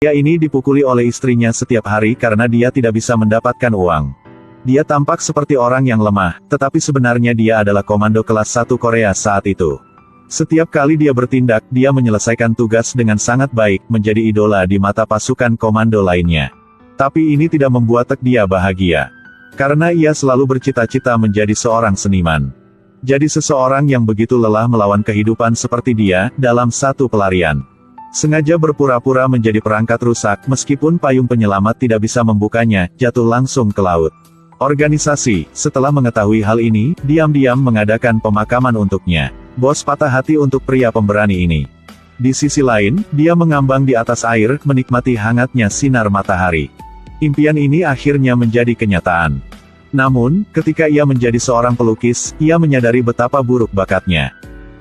Pria ini dipukuli oleh istrinya setiap hari karena dia tidak bisa mendapatkan uang. Dia tampak seperti orang yang lemah, tetapi sebenarnya dia adalah komando kelas 1 Korea saat itu. Setiap kali dia bertindak, dia menyelesaikan tugas dengan sangat baik, menjadi idola di mata pasukan komando lainnya. Tapi ini tidak membuat dia bahagia. Karena ia selalu bercita-cita menjadi seorang seniman. Jadi seseorang yang begitu lelah melawan kehidupan seperti dia, dalam satu pelarian. Sengaja berpura-pura menjadi perangkat rusak, meskipun payung penyelamat tidak bisa membukanya, jatuh langsung ke laut. Organisasi, setelah mengetahui hal ini, diam-diam mengadakan pemakaman untuknya. Bos patah hati untuk pria pemberani ini. Di sisi lain, dia mengambang di atas air, menikmati hangatnya sinar matahari. Impian ini akhirnya menjadi kenyataan. Namun, ketika ia menjadi seorang pelukis, ia menyadari betapa buruk bakatnya.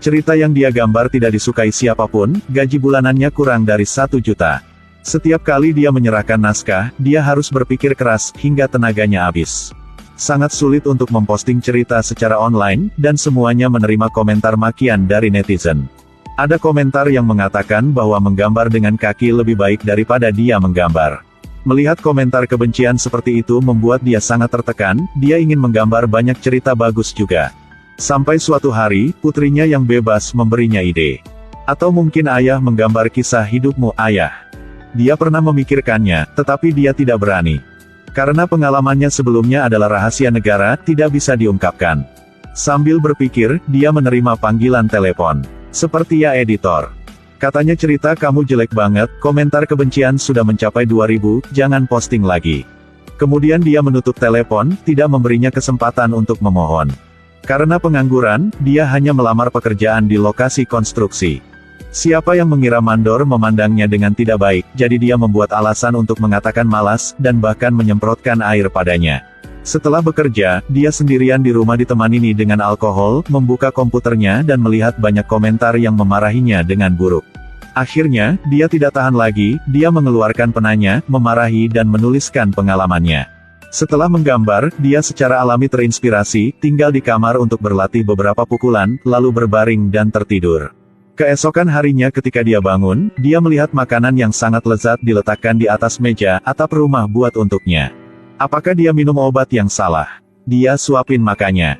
Cerita yang dia gambar tidak disukai siapapun, gaji bulanannya kurang dari 1 juta. Setiap kali dia menyerahkan naskah, dia harus berpikir keras, hingga tenaganya habis. Sangat sulit untuk memposting cerita secara online, dan semuanya menerima komentar makian dari netizen. Ada komentar yang mengatakan bahwa menggambar dengan kaki lebih baik daripada dia menggambar. Melihat komentar kebencian seperti itu membuat dia sangat tertekan, dia ingin menggambar banyak cerita bagus juga. Sampai suatu hari, putrinya yang bebas memberinya ide. Atau mungkin ayah menggambar kisah hidupmu, ayah. Dia pernah memikirkannya, tetapi dia tidak berani. Karena pengalamannya sebelumnya adalah rahasia negara, tidak bisa diungkapkan. Sambil berpikir, dia menerima panggilan telepon. Seperti ya editor. Katanya cerita kamu jelek banget, komentar kebencian sudah mencapai 2000, jangan posting lagi. Kemudian dia menutup telepon, tidak memberinya kesempatan untuk memohon. Karena pengangguran, dia hanya melamar pekerjaan di lokasi konstruksi. Siapa yang mengira mandor memandangnya dengan tidak baik, jadi dia membuat alasan untuk mengatakan malas, dan bahkan menyemprotkan air padanya. Setelah bekerja, dia sendirian di rumah ditemani dengan alkohol, membuka komputernya dan melihat banyak komentar yang memarahinya dengan buruk. Akhirnya, dia tidak tahan lagi, dia mengeluarkan penanya, memarahi dan menuliskan pengalamannya. Setelah menggambar, dia secara alami terinspirasi, tinggal di kamar untuk berlatih beberapa pukulan, lalu berbaring dan tertidur. Keesokan harinya ketika dia bangun, dia melihat makanan yang sangat lezat diletakkan di atas meja, atap rumah buat untuknya. Apakah dia minum obat yang salah? Dia suapin makanya.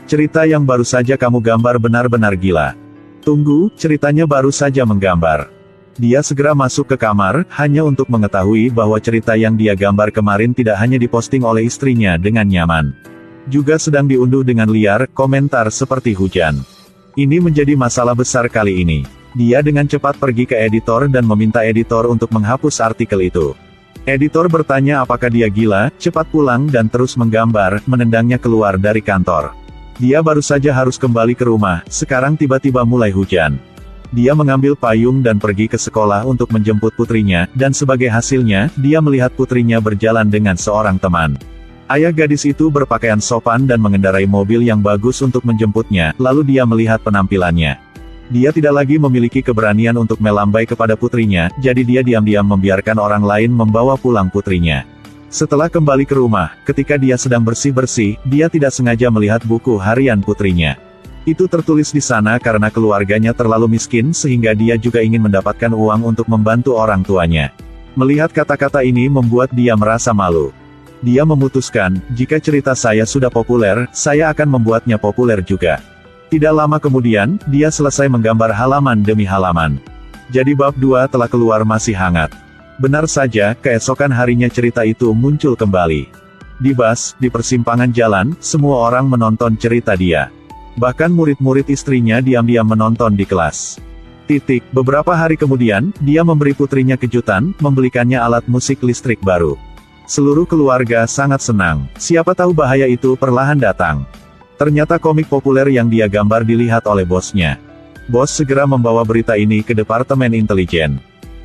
Cerita yang baru saja kamu gambar benar-benar gila. Tunggu, ceritanya baru saja menggambar. Dia segera masuk ke kamar, hanya untuk mengetahui bahwa cerita yang dia gambar kemarin tidak hanya diposting oleh istrinya dengan nyaman. Juga sedang diunduh dengan liar, komentar seperti hujan. Ini menjadi masalah besar kali ini. Dia dengan cepat pergi ke editor dan meminta editor untuk menghapus artikel itu. Editor bertanya apakah dia gila, cepat pulang dan terus menggambar, menendangnya keluar dari kantor. Dia baru saja harus kembali ke rumah, sekarang tiba-tiba mulai hujan. Dia mengambil payung dan pergi ke sekolah untuk menjemput putrinya, dan sebagai hasilnya, dia melihat putrinya berjalan dengan seorang teman. Ayah gadis itu berpakaian sopan dan mengendarai mobil yang bagus untuk menjemputnya, lalu dia melihat penampilannya. Dia tidak lagi memiliki keberanian untuk melambai kepada putrinya, jadi dia diam-diam membiarkan orang lain membawa pulang putrinya. Setelah kembali ke rumah, ketika dia sedang bersih-bersih, dia tidak sengaja melihat buku harian putrinya. Itu tertulis di sana karena keluarganya terlalu miskin sehingga dia juga ingin mendapatkan uang untuk membantu orang tuanya. Melihat kata-kata ini membuat dia merasa malu. Dia memutuskan, jika cerita saya sudah populer, saya akan membuatnya populer juga. Tidak lama kemudian, dia selesai menggambar halaman demi halaman. Jadi bab 2 telah keluar masih hangat. Benar saja, keesokan harinya cerita itu muncul kembali. Di bus, di persimpangan jalan, semua orang menonton cerita dia. Bahkan murid-murid istrinya diam-diam menonton di kelas. Beberapa hari kemudian, dia memberi putrinya kejutan, membelikannya alat musik listrik baru. Seluruh keluarga sangat senang, siapa tahu bahaya itu perlahan datang. Ternyata komik populer yang dia gambar dilihat oleh bosnya. Bos segera membawa berita ini ke Departemen Intelijen.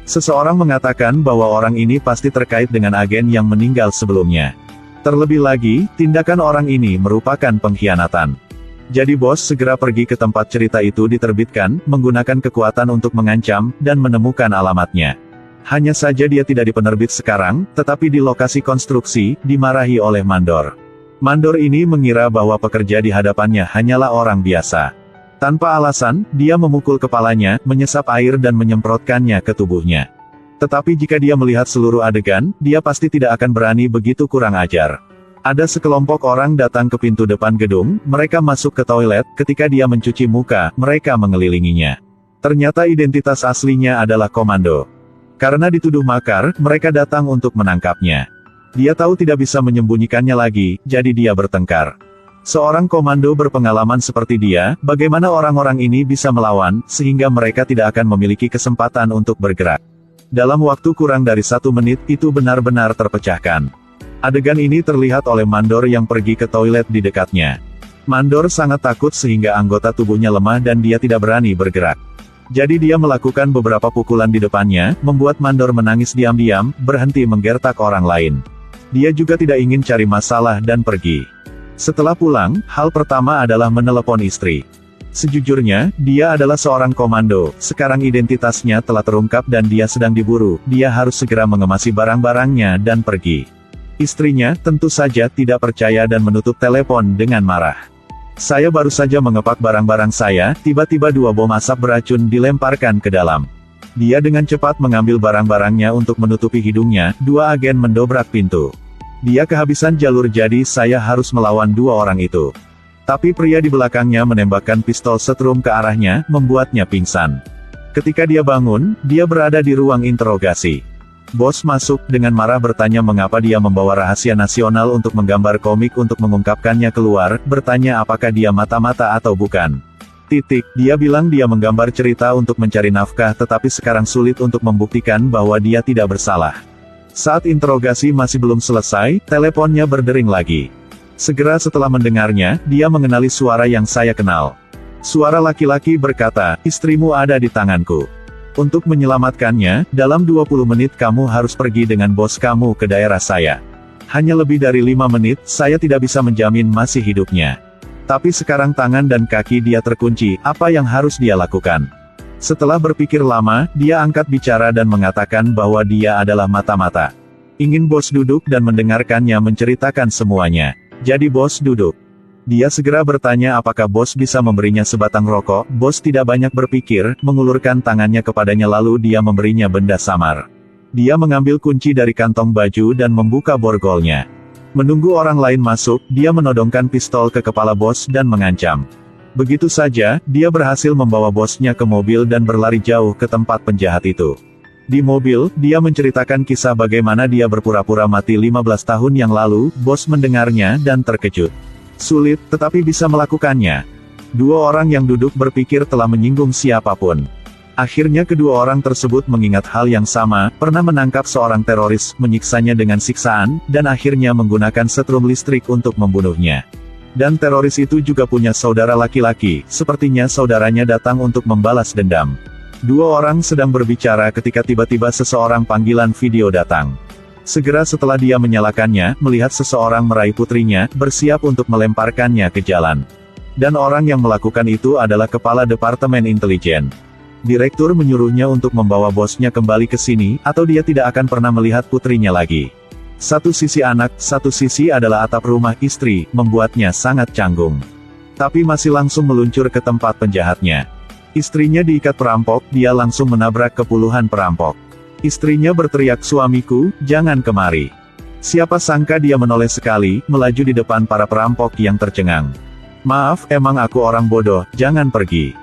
Seseorang mengatakan bahwa orang ini pasti terkait dengan agen yang meninggal sebelumnya. Terlebih lagi, tindakan orang ini merupakan pengkhianatan. Jadi bos segera pergi ke tempat cerita itu diterbitkan, menggunakan kekuatan untuk mengancam, dan menemukan alamatnya. Hanya saja dia tidak di penerbit sekarang, tetapi di lokasi konstruksi, dimarahi oleh mandor. Mandor ini mengira bahwa pekerja di hadapannya hanyalah orang biasa. Tanpa alasan, dia memukul kepalanya, menyesap air dan menyemprotkannya ke tubuhnya. Tetapi jika dia melihat seluruh adegan, dia pasti tidak akan berani begitu kurang ajar. Ada sekelompok orang datang ke pintu depan gedung, mereka masuk ke toilet, ketika dia mencuci muka, mereka mengelilinginya. Ternyata identitas aslinya adalah komando. Karena dituduh makar, mereka datang untuk menangkapnya. Dia tahu tidak bisa menyembunyikannya lagi, jadi dia bertengkar. Seorang komando berpengalaman seperti dia, bagaimana orang-orang ini bisa melawan, sehingga mereka tidak akan memiliki kesempatan untuk bergerak. Dalam waktu kurang dari 1 menit, itu benar-benar terpecahkan. Adegan ini terlihat oleh mandor yang pergi ke toilet di dekatnya. Mandor sangat takut sehingga anggota tubuhnya lemah dan dia tidak berani bergerak. Jadi dia melakukan beberapa pukulan di depannya, membuat mandor menangis diam-diam, berhenti menggertak orang lain. Dia juga tidak ingin cari masalah dan pergi. Setelah pulang, hal pertama adalah menelepon istri. Sejujurnya, dia adalah seorang komando, sekarang identitasnya telah terungkap dan dia sedang diburu, dia harus segera mengemasi barang-barangnya dan pergi. Istrinya, tentu saja tidak percaya dan menutup telepon dengan marah. Saya baru saja mengepak barang-barang saya, tiba-tiba 2 bom asap beracun dilemparkan ke dalam. Dia dengan cepat mengambil barang-barangnya untuk menutupi hidungnya, 2 agen mendobrak pintu. Dia kehabisan jalur jadi saya harus melawan 2 orang itu. Tapi pria di belakangnya menembakkan pistol setrum ke arahnya, membuatnya pingsan. Ketika dia bangun, dia berada di ruang interogasi. Bos masuk, dengan marah bertanya mengapa dia membawa rahasia nasional untuk menggambar komik untuk mengungkapkannya keluar, bertanya apakah dia mata-mata atau bukan. Dia bilang dia menggambar cerita untuk mencari nafkah tetapi sekarang sulit untuk membuktikan bahwa dia tidak bersalah. Saat interogasi masih belum selesai, teleponnya berdering lagi. Segera setelah mendengarnya, dia mengenali suara yang saya kenal. Suara laki-laki berkata, istrimu ada di tanganku. Untuk menyelamatkannya, dalam 20 menit kamu harus pergi dengan bos kamu ke daerah saya. Hanya lebih dari 5 menit, saya tidak bisa menjamin masih hidupnya. Tapi sekarang tangan dan kaki dia terkunci, apa yang harus dia lakukan? Setelah berpikir lama, dia angkat bicara dan mengatakan bahwa dia adalah mata-mata. Ingin bos duduk dan mendengarkannya menceritakan semuanya. Jadi bos duduk. Dia segera bertanya apakah bos bisa memberinya sebatang rokok. Bos tidak banyak berpikir, mengulurkan tangannya kepadanya lalu dia memberinya benda samar. Dia mengambil kunci dari kantong baju dan membuka borgolnya. Menunggu orang lain masuk, dia menodongkan pistol ke kepala bos dan mengancam. Begitu saja, dia berhasil membawa bosnya ke mobil dan berlari jauh ke tempat penjahat itu. Di mobil, dia menceritakan kisah bagaimana dia berpura-pura mati 15 tahun yang lalu. Bos mendengarnya dan terkejut. Sulit, tetapi bisa melakukannya. 2 orang yang duduk berpikir telah menyinggung siapapun. Akhirnya kedua orang tersebut mengingat hal yang sama, pernah menangkap seorang teroris, menyiksanya dengan siksaan, dan akhirnya menggunakan setrum listrik untuk membunuhnya. Dan teroris itu juga punya saudara laki-laki, sepertinya saudaranya datang untuk membalas dendam. 2 orang sedang berbicara ketika tiba-tiba seseorang panggilan video datang. Segera setelah dia menyalakannya, melihat seseorang meraih putrinya, bersiap untuk melemparkannya ke jalan. Dan orang yang melakukan itu adalah kepala Departemen Intelijen. Direktur menyuruhnya untuk membawa bosnya kembali ke sini, atau dia tidak akan pernah melihat putrinya lagi. Satu sisi anak, satu sisi adalah atap rumah istri, membuatnya sangat canggung. Tapi masih langsung meluncur ke tempat penjahatnya. Istrinya diikat perampok, dia langsung menabrak ke puluhan perampok. Istrinya berteriak, suamiku, jangan kemari. Siapa sangka dia menoleh sekali, melaju di depan para perampok yang tercengang. Maaf, emang aku orang bodoh, jangan pergi.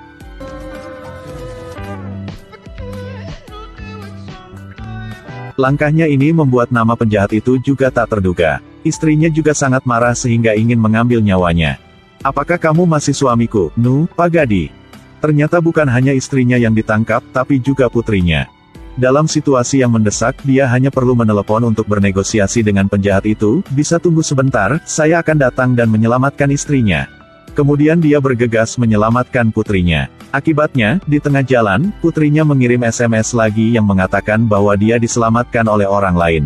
Langkahnya ini membuat nama penjahat itu juga tak terduga. Istrinya juga sangat marah sehingga ingin mengambil nyawanya. Apakah kamu masih suamiku, Nu, Pagadi? Ternyata bukan hanya istrinya yang ditangkap, tapi juga putrinya. Dalam situasi yang mendesak, dia hanya perlu menelepon untuk bernegosiasi dengan penjahat itu, bisa tunggu sebentar, saya akan datang dan menyelamatkan istrinya. Kemudian dia bergegas menyelamatkan putrinya. Akibatnya, di tengah jalan, putrinya mengirim SMS lagi yang mengatakan bahwa dia diselamatkan oleh orang lain.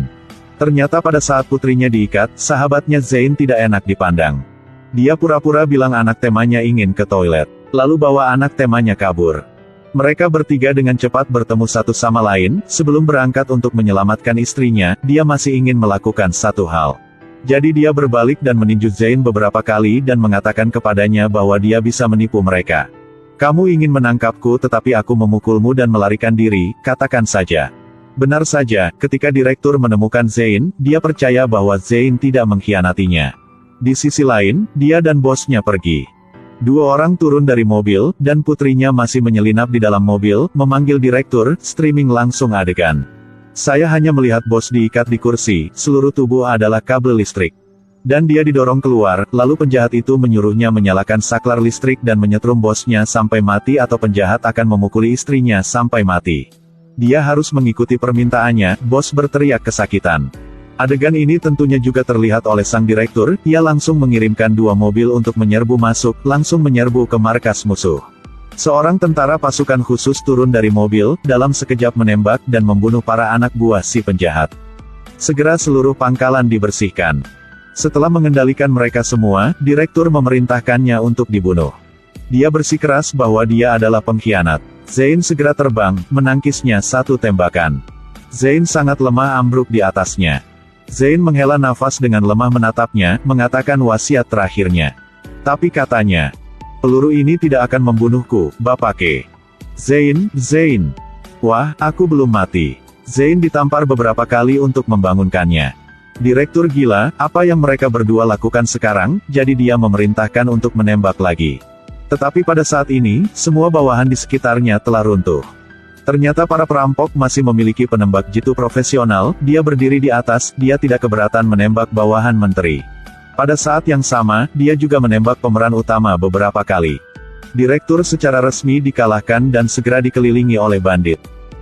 Ternyata pada saat putrinya diikat, sahabatnya Zain tidak enak dipandang. Dia pura-pura bilang anak temanya ingin ke toilet, lalu bawa anak temanya kabur. Mereka bertiga dengan cepat bertemu satu sama lain, sebelum berangkat untuk menyelamatkan istrinya, dia masih ingin melakukan satu hal. Jadi dia berbalik dan meninju Zain beberapa kali dan mengatakan kepadanya bahwa dia bisa menipu mereka. Kamu ingin menangkapku tetapi aku memukulmu dan melarikan diri, katakan saja. Benar saja, ketika direktur menemukan Zain, dia percaya bahwa Zain tidak mengkhianatinya. Di sisi lain, dia dan bosnya pergi. Dua orang turun dari mobil, dan putrinya masih menyelinap di dalam mobil, memanggil direktur, streaming langsung adegan. Saya hanya melihat bos diikat di kursi, seluruh tubuh adalah kabel listrik. Dan dia didorong keluar, lalu penjahat itu menyuruhnya menyalakan saklar listrik dan menyetrum bosnya sampai mati atau penjahat akan memukuli istrinya sampai mati. Dia harus mengikuti permintaannya, bos berteriak kesakitan. Adegan ini tentunya juga terlihat oleh sang direktur, ia langsung mengirimkan dua mobil untuk menyerbu masuk, langsung menyerbu ke markas musuh. Seorang tentara pasukan khusus turun dari mobil, dalam sekejap menembak dan membunuh para anak buah si penjahat. Segera seluruh pangkalan dibersihkan. Setelah mengendalikan mereka semua, direktur memerintahkannya untuk dibunuh. Dia bersikeras bahwa dia adalah pengkhianat. Zain segera terbang, menangkisnya satu tembakan. Zain sangat lemah ambruk di atasnya. Zain menghela nafas dengan lemah menatapnya, mengatakan wasiat terakhirnya. Tapi katanya, peluru ini tidak akan membunuhku, Bapake. Zain. Wah, aku belum mati. Zain ditampar beberapa kali untuk membangunkannya. Direktur gila, apa yang mereka berdua lakukan sekarang, jadi dia memerintahkan untuk menembak lagi. Tetapi pada saat ini, semua bawahan di sekitarnya telah runtuh. Ternyata para perampok masih memiliki penembak jitu profesional, dia berdiri di atas, dia tidak keberatan menembak bawahan menteri. Pada saat yang sama, dia juga menembak pemeran utama beberapa kali. Direktur secara resmi dikalahkan dan segera dikelilingi oleh bandit.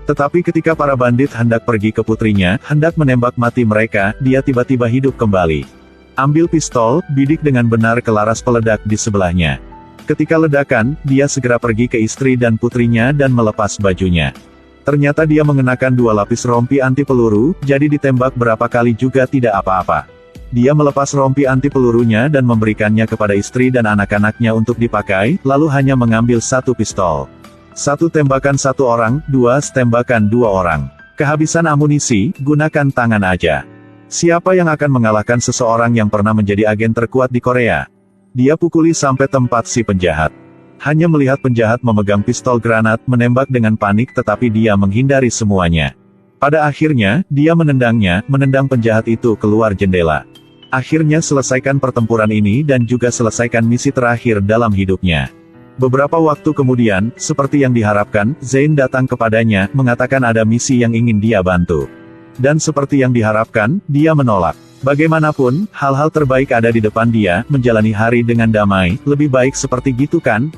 Tetapi ketika para bandit hendak pergi ke putrinya, hendak menembak mati mereka, dia tiba-tiba hidup kembali. Ambil pistol, bidik dengan benar ke laras peledak di sebelahnya. Ketika ledakan, dia segera pergi ke istri dan putrinya dan melepas bajunya. Ternyata dia mengenakan 2 lapis rompi anti peluru, jadi ditembak berapa kali juga tidak apa-apa. Dia melepas rompi anti pelurunya dan memberikannya kepada istri dan anak-anaknya untuk dipakai, lalu hanya mengambil 1 pistol. 1 tembakan 1 orang, 2 tembakan 2 orang. Kehabisan amunisi, gunakan tangan aja. Siapa yang akan mengalahkan seseorang yang pernah menjadi agen terkuat di Korea? Dia pukuli sampai tempat si penjahat. Hanya melihat penjahat memegang pistol granat, menembak dengan panik tetapi dia menghindari semuanya. Pada akhirnya, dia menendang penjahat itu keluar jendela. Akhirnya selesaikan pertempuran ini dan juga selesaikan misi terakhir dalam hidupnya. Beberapa waktu kemudian, seperti yang diharapkan, Zain datang kepadanya, mengatakan ada misi yang ingin dia bantu. Dan seperti yang diharapkan, dia menolak. Bagaimanapun, hal-hal terbaik ada di depan dia, menjalani hari dengan damai, lebih baik seperti gitu kan?